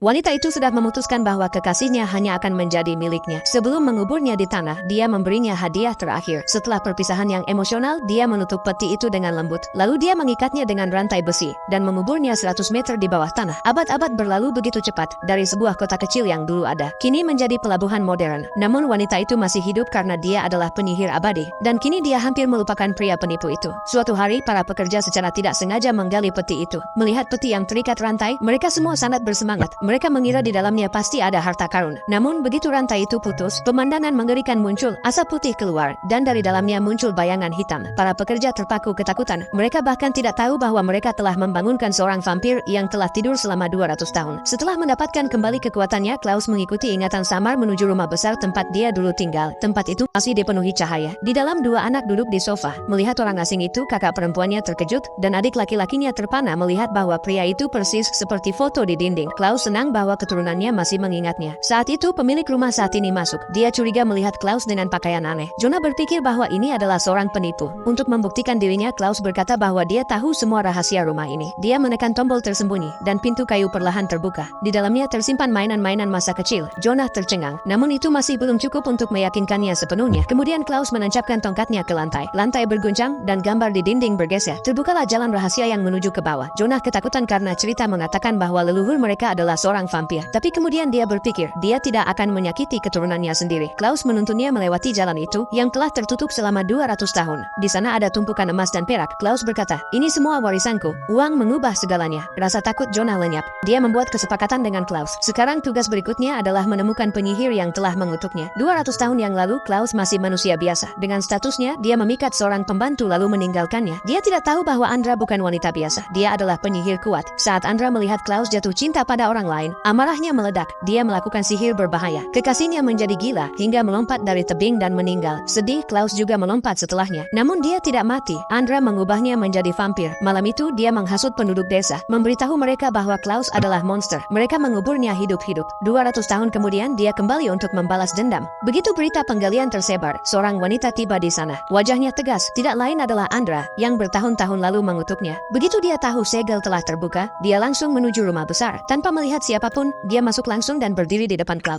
Wanita itu sudah memutuskan bahwa kekasihnya hanya akan menjadi miliknya. Sebelum menguburnya di tanah, dia memberinya hadiah terakhir. Setelah perpisahan yang emosional, dia menutup peti itu dengan lembut. Lalu dia mengikatnya dengan rantai besi dan menguburnya 100 meter di bawah tanah. Abad-abad berlalu begitu cepat dari sebuah kota kecil yang dulu ada, kini menjadi pelabuhan modern. Namun wanita itu masih hidup karena dia adalah penyihir abadi. Dan kini dia hampir melupakan pria penipu itu. Suatu hari, para pekerja secara tidak sengaja menggali peti itu. Melihat peti yang terikat rantai, mereka semua sangat bersemangat. Mereka mengira di dalamnya pasti ada harta karun. Namun begitu rantai itu putus, pemandangan mengerikan muncul. Asap putih keluar, dan dari dalamnya muncul bayangan hitam. Para pekerja terpaku ketakutan. Mereka bahkan tidak tahu bahwa mereka telah membangunkan seorang vampir yang telah tidur selama 200 tahun. Setelah mendapatkan kembali kekuatannya, Klaus mengikuti ingatan samar menuju rumah besar tempat dia dulu tinggal. Tempat itu masih dipenuhi cahaya. Di dalam, dua anak duduk di sofa. Melihat orang asing itu, kakak perempuannya terkejut, dan adik laki-lakinya terpana melihat bahwa pria itu persis seperti foto di dinding. Klaus senang bahwa keturunannya masih mengingatnya. Saat itu, pemilik rumah saat ini masuk. Dia curiga melihat Klaus dengan pakaian aneh. Jonah berpikir bahwa ini adalah seorang penipu. Untuk membuktikan dirinya, Klaus berkata bahwa dia tahu semua rahasia rumah ini. Dia menekan tombol tersembunyi, dan pintu kayu perlahan terbuka. Di dalamnya tersimpan mainan-mainan masa kecil. Jonah tercengang, namun itu masih belum cukup untuk meyakinkannya sepenuhnya. Kemudian Klaus menancapkan tongkatnya ke lantai. Lantai berguncang, dan gambar di dinding bergeser. Terbukalah jalan rahasia yang menuju ke bawah. Jonah ketakutan karena cerita mengatakan bahwa leluhur mereka adalah seorang vampir. Tapi kemudian dia berpikir, dia tidak akan menyakiti keturunannya sendiri. Klaus menuntunnya melewati jalan itu, yang telah tertutup selama 200 tahun. Di sana ada tumpukan emas dan perak. Klaus berkata, ini semua warisanku. Uang mengubah segalanya. Rasa takut Jonah lenyap. Dia membuat kesepakatan dengan Klaus. Sekarang tugas berikutnya adalah menemukan penyihir yang telah mengutuknya. 200 tahun yang lalu, Klaus masih manusia biasa. Dengan statusnya, dia memikat seorang pembantu lalu meninggalkannya. Dia tidak tahu bahwa Andra bukan wanita biasa. Dia adalah penyihir kuat. Saat Andra melihat Klaus jatuh cinta pada orang lain, amarahnya meledak. Dia melakukan sihir berbahaya. Kekasihnya menjadi gila hingga melompat dari tebing dan meninggal. Sedih, Klaus juga melompat setelahnya. Namun dia tidak mati. Andra mengubahnya menjadi vampir. Malam itu, dia menghasut penduduk desa, memberitahu mereka bahwa Klaus adalah monster. Mereka menguburnya hidup-hidup. 200 tahun kemudian, dia kembali untuk membalas dendam. Begitu berita penggalian tersebar, seorang wanita tiba di sana. Wajahnya tegas, tidak lain adalah Andra, yang bertahun-tahun lalu mengutuknya. Begitu dia tahu segel telah terbuka, dia langsung menuju rumah besar. Tanpa melihat siapapun, dia masuk langsung dan berdiri di depan Klaus.